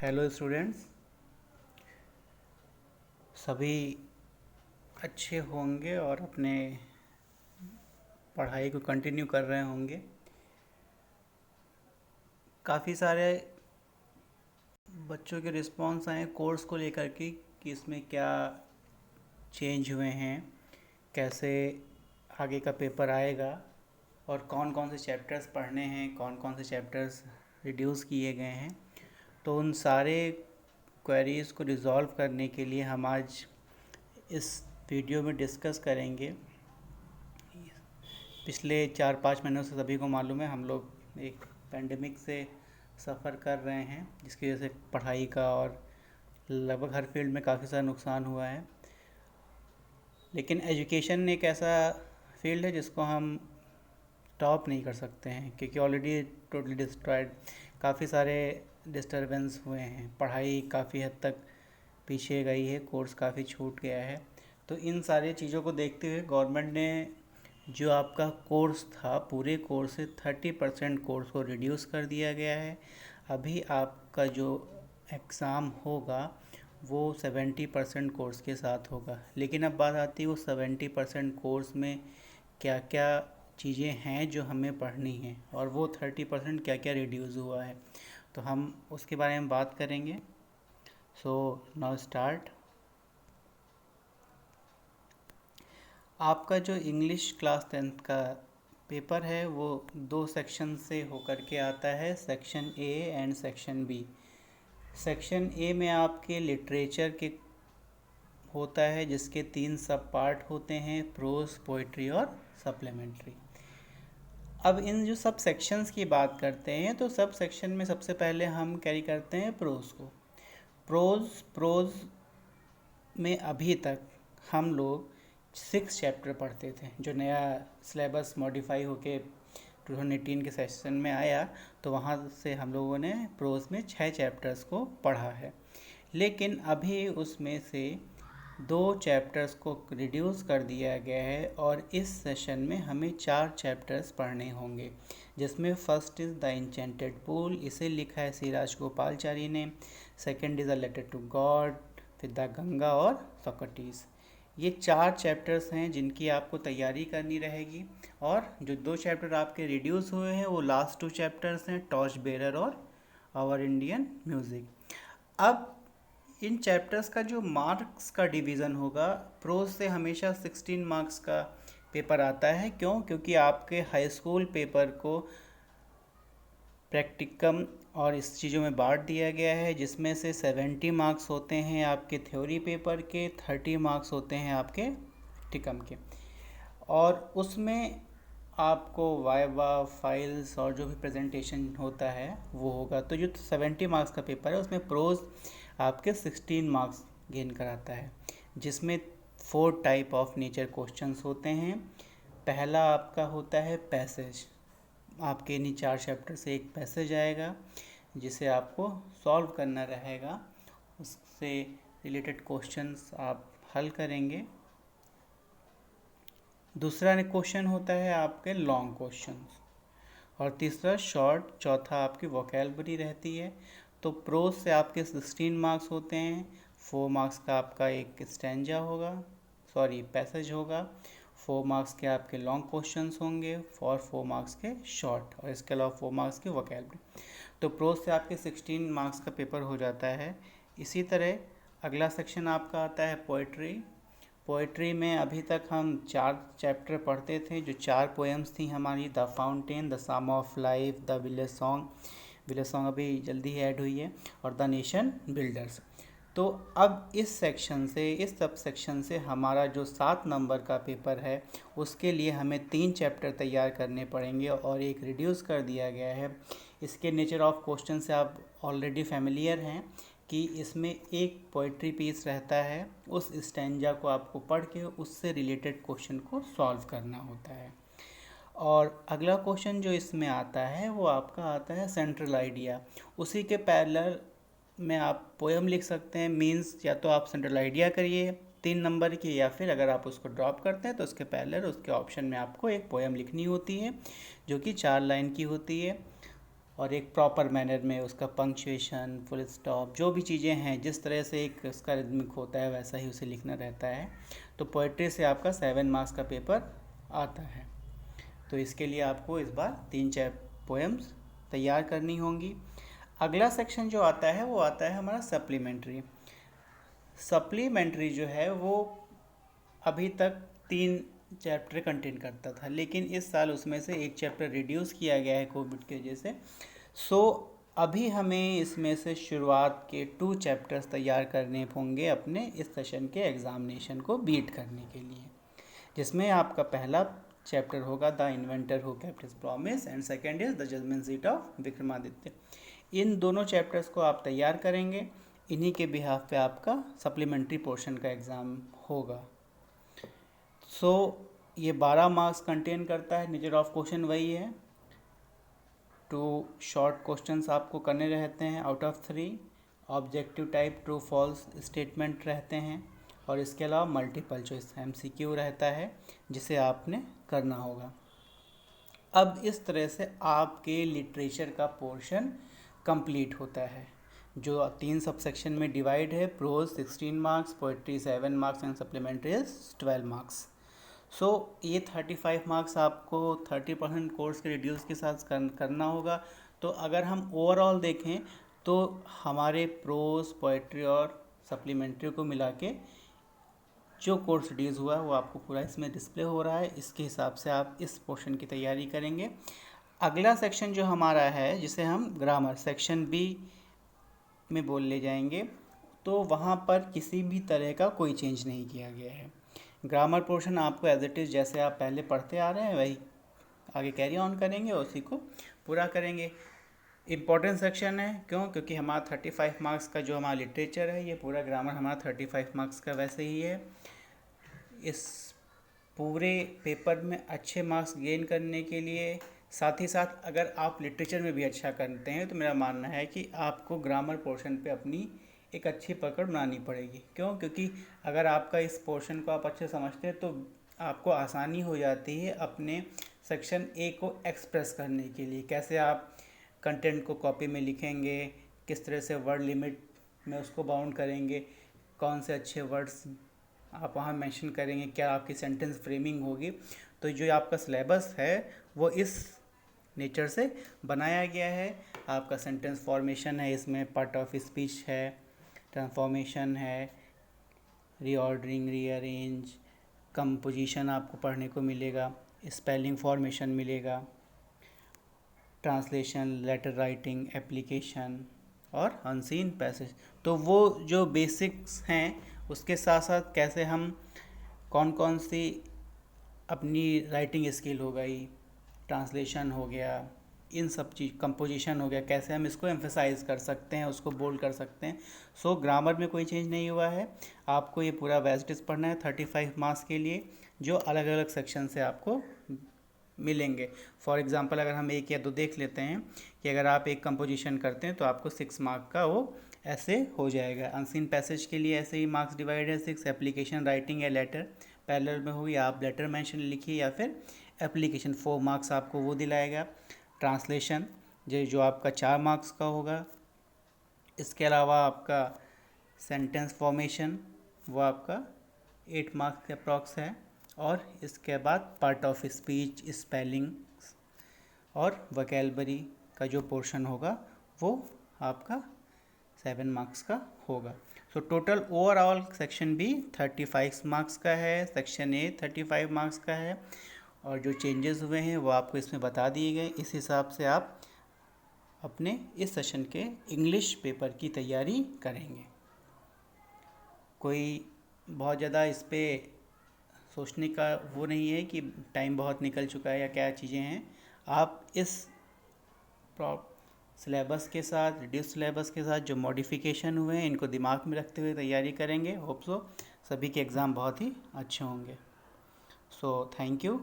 Hello students, सभी अच्छे होंगे और अपने पढ़ाई को कंटिन्यू कर रहे होंगे। काफ़ी सारे बच्चों के रिस्पांस आए कोर्स को लेकर के कि इसमें क्या चेंज हुए हैं, कैसे आगे का पेपर आएगा और कौन कौन से चैप्टर्स पढ़ने हैं, कौन कौन से चैप्टर्स रिड्यूस किए गए हैं। तो उन सारे क्वेरीज़ को रिज़ॉल्व करने के लिए हम आज इस वीडियो में डिस्कस करेंगे। पिछले 4-5 महीनों से सभी को मालूम है हम लोग एक पेंडेमिक से सफ़र कर रहे हैं, जिसकी वजह से पढ़ाई का और लगभग हर फील्ड में काफ़ी सारा नुकसान हुआ है। लेकिन एजुकेशन एक ऐसा फील्ड है जिसको हम टॉप नहीं कर सकते हैं, क्योंकि ऑलरेडी टोटली डिस्ट्रॉयड, काफ़ी सारे डिस्टरबेंस हुए हैं, पढ़ाई काफ़ी हद तक पीछे गई है, कोर्स काफ़ी छूट गया है। तो इन सारी चीज़ों को देखते हुए गवर्नमेंट ने जो आपका कोर्स था पूरे कोर्स से 30% कोर्स को रिड्यूस कर दिया गया है। अभी आपका जो एग्ज़ाम होगा वो 70% कोर्स के साथ होगा। लेकिन अब बात आती है वो 70% कोर्स में क्या क्या चीज़ें हैं जो हमें पढ़नी हैं, और वो 30% क्या क्या रिड्यूस हुआ है, तो हम उसके बारे में बात करेंगे। So now start. आपका जो इंग्लिश क्लास 10th का पेपर है वो 2 सेक्शन से होकर के आता है, section A and section B. Section A में आपके लिटरेचर के होता है, जिसके 3 सब पार्ट होते हैं, प्रोज, पोइट्री और सप्लीमेंट्री। अब इन जो सब सेक्शंस की बात करते हैं तो सब सेक्शन में सबसे पहले हम कैरी करते हैं प्रोज को। प्रोज में अभी तक हम लोग 6 चैप्टर पढ़ते थे। जो नया सिलेबस मॉडिफाई होके 2018 के सेशन में आया तो वहाँ से हम लोगों ने प्रोज में 6 चैप्टर्स को पढ़ा है। लेकिन अभी उसमें से 2 चैप्टर्स को रिड्यूस कर दिया गया है और इस सेशन में हमें 4 चैप्टर्स पढ़ने होंगे, जिसमें first is the enchanted pool, इसे लिखा है सी राजगोपालचारी ने। Second is a letter to God, फिर द गंगा और सोक्रेटिस। ये 4 चैप्टर्स हैं जिनकी आपको तैयारी करनी रहेगी। और जो 2 चैप्टर आपके रिड्यूस हुए हैं वो लास्ट 2 चैप्टर्स हैं, टॉर्च बेरर और आवर इंडियन म्यूज़िक। अब इन चैप्टर्स का जो मार्क्स का डिवीज़न होगा, प्रोज से हमेशा 16 मार्क्स का पेपर आता है। क्यों? क्योंकि आपके हाई स्कूल पेपर को प्रैक्टिकम और इस चीज़ों में बांट दिया गया है, जिसमें से 70 मार्क्स होते हैं आपके थ्योरी पेपर के, 30 मार्क्स होते हैं आपके प्रैक्टिकम के, और उसमें आपको वाइवा, फाइल्स और जो भी प्रेजेंटेशन होता है वो होगा। तो जो 70 मार्क्स का पेपर है उसमें प्रोज आपके 16 मार्क्स गेन कराता है, जिसमें 4 टाइप ऑफ नेचर क्वेश्चंस होते हैं। पहला आपका होता है पैसेज। आपके इन्हीं 4 चैप्टर से एक पैसेज आएगा जिसे आपको सॉल्व करना रहेगा, उससे रिलेटेड क्वेश्चंस आप हल करेंगे। दूसरा क्वेश्चन होता है आपके लॉन्ग क्वेश्चंस, और तीसरा शॉर्ट, चौथा आपकी वोकैबुलरी रहती है। तो प्रोज से आपके 16 मार्क्स होते हैं, 4 मार्क्स का आपका एक स्टैंजा होगा, सॉरी पैसेज होगा, 4 मार्क्स के आपके लॉन्ग क्वेश्चंस होंगे और 4 मार्क्स के शॉर्ट, और इसके अलावा 4 मार्क्स की वोकैबुलरी। तो प्रोज से आपके 16 मार्क्स का पेपर हो जाता है। इसी तरह अगला सेक्शन आपका आता है पोइट्री। पोइट्री में अभी तक हम 4 चैप्टर पढ़ते थे। जो 4 पोएम्स थी हमारी, the fountain, the sum of life, the village song अभी जल्दी ही ऐड हुई है, और द नेशन बिल्डर्स। तो अब इस सेक्शन से, इस सब सेक्शन से हमारा जो 7 नंबर का पेपर है उसके लिए हमें 3 चैप्टर तैयार करने पड़ेंगे और एक रिड्यूस कर दिया गया है। इसके नेचर ऑफ क्वेश्चन से आप ऑलरेडी फैमिलियर हैं कि इसमें एक पोइट्री पीस रहता है, उस स्टैंजा को आपको पढ़ के उससे रिलेटेड क्वेश्चन को सॉल्व करना होता है। और अगला क्वेश्चन जो इसमें आता है वो आपका आता है सेंट्रल आइडिया। उसी के पैरेलल में आप पोएम लिख सकते हैं। मींस या तो आप सेंट्रल आइडिया करिए 3 नंबर की, या फिर अगर आप उसको ड्रॉप करते हैं तो उसके पैरेलल उसके ऑप्शन में आपको एक पोएम लिखनी होती है जो कि 4 लाइन की होती है, और एक प्रॉपर मैनर में उसका पंक्चुएशन, फुल स्टॉप, जो भी चीज़ें हैं, जिस तरह से एक उसका रिदमिक होता है वैसा ही उसे लिखना रहता है। तो पोइट्री से आपका 7 मार्क्स का पेपर आता है। तो इसके लिए आपको इस बार 3 पोएम्स तैयार करनी होंगी। अगला सेक्शन जो आता है वो आता है हमारा सप्लीमेंट्री। सप्लीमेंट्री जो है वो अभी तक 3 चैप्टर कंटेन करता था, लेकिन इस साल उसमें से एक चैप्टर रिड्यूस किया गया है कोविड की वजह से। सो अभी हमें इसमें से शुरुआत के 2 चैप्टर्स तैयार करने होंगे अपने इस सेशन के एग्ज़ामिनेशन को बीट करने के लिए, जिसमें आपका पहला चैप्टर होगा the inventor who kept his promise and second is the judgement seat of Vikramaditya. इन दोनों चैप्टर्स को आप तैयार करेंगे, इन्हीं के बिहाफ पे आपका सप्लीमेंट्री पोर्शन का एग्ज़ाम होगा। सो ये 12 मार्क्स कंटेन करता है। नेचर ऑफ क्वेश्चन वही है, 2 शॉर्ट क्वेश्चंस आपको करने रहते हैं out of 3, objective type true false statement रहते हैं, और इसके अलावा मल्टीपल चॉइस MCQ रहता है जिसे आपने करना होगा। अब इस तरह से आपके लिटरेचर का पोर्शन कंप्लीट होता है, जो 3 सब सेक्शन में डिवाइड है। Prose 16 marks, poetry 7 marks and supplementary 12 marks. So ये 35 मार्क्स आपको 30% कोर्स के रिड्यूस के साथ करना होगा। तो अगर हम ओवरऑल देखें तो हमारे प्रोज, पोइट्री और सप्लीमेंट्री को मिला के जो कोर्स रिड्यूस हुआ है वो आपको पूरा इसमें डिस्प्ले हो रहा है। इसके हिसाब से आप इस पोर्शन की तैयारी करेंगे। अगला सेक्शन जो हमारा है, जिसे हम ग्रामर सेक्शन B में बोल ले जाएंगे, तो वहाँ पर किसी भी तरह का कोई चेंज नहीं किया गया है। ग्रामर पोर्शन आपको एज इट इज़ जैसे आप पहले पढ़ते आ रहे हैं वही आगे कैरी ऑन करेंगे, उसी को पूरा करेंगे। इम्पॉर्टेंट सेक्शन है, क्यों? क्योंकि हमारा 35 मार्क्स का जो हमारा लिटरेचर है, ये पूरा ग्रामर हमारा 35 मार्क्स का वैसे ही है। इस पूरे पेपर में अच्छे मार्क्स गेन करने के लिए, साथ ही साथ अगर आप लिटरेचर में भी अच्छा करते हैं, तो मेरा मानना है कि आपको ग्रामर पोर्शन पे अपनी एक अच्छी पकड़ बनानी पड़ेगी। क्यों? क्योंकि अगर आपका इस पोर्शन को आप अच्छे समझते हैं तो आपको आसानी हो जाती है अपने सेक्शन A को एक्सप्रेस करने के लिए। कैसे आप कंटेंट को कॉपी में लिखेंगे, किस तरह से वर्ड लिमिट में उसको बाउंड करेंगे, कौन से अच्छे वर्ड्स आप वहाँ मेंशन करेंगे, क्या आपकी सेंटेंस फ्रेमिंग होगी। तो जो आपका सिलेबस है वो इस नेचर से बनाया गया है। आपका सेंटेंस फॉर्मेशन है, इसमें पार्ट ऑफ स्पीच है, ट्रांसफॉर्मेशन है, रीऑर्डरिंग, रीअरेंज, कंपोजिशन आपको पढ़ने को मिलेगा, स्पेलिंग फॉर्मेशन मिलेगा, ट्रांसलेशन, लेटर राइटिंग, एप्लीकेशन और अनसीन पैसेज। तो वो जो बेसिक्स हैं उसके साथ साथ कैसे हम कौन कौन सी अपनी राइटिंग स्किल हो गई, ट्रांसलेशन हो गया, इन सब चीज़, कंपोजिशन हो गया, कैसे हम इसको एम्फेसाइज कर सकते हैं, उसको बोल्ड कर सकते हैं। सो ग्रामर में कोई चेंज नहीं हुआ है। आपको ये पूरा वेस्टेज पढ़ना है 35 मार्क्स के लिए, जो अलग अलग सेक्शन से आपको मिलेंगे। फॉर एग्जांपल अगर हम 1 या 2 देख लेते हैं कि अगर आप एक कंपोजिशन करते हैं तो आपको 6 मार्क का वो ऐसे हो जाएगा। अनसीन पैसेज के लिए ऐसे ही मार्क्स डिवाइड है 6। एप्लीकेशन, राइटिंग या लेटर पैरेलल में हो, या आप लेटर मेंशन लिखिए या फिर एप्लीकेशन, 4 मार्क्स आपको वो दिलाएगा। ट्रांसलेशन जो आपका 4 मार्क्स का होगा। इसके अलावा आपका सेंटेंस फॉर्मेशन वो आपका 8 मार्क्स के अप्रॉक्स है। और इसके बाद पार्ट ऑफ स्पीच, स्पेलिंग और वोकैबुलरी का जो पोर्शन होगा वो आपका 7 मार्क्स का होगा। So total overall section B 35 marks का है, सेक्शन A 35 मार्क्स का है, और जो चेंजेस हुए हैं वो आपको इसमें बता दिए गए। इस हिसाब से आप अपने इस सेशन के इंग्लिश पेपर की तैयारी करेंगे। कोई बहुत ज़्यादा इस पर सोचने का वो नहीं है कि टाइम बहुत निकल चुका है या क्या चीज़ें हैं। आप इस सिलेबस के साथ, रिड्यूस सिलेबस के साथ जो मॉडिफिकेशन हुए हैं इनको दिमाग में रखते हुए तैयारी करेंगे। होप सो सभी के एग्ज़ाम बहुत ही अच्छे होंगे। So thank you.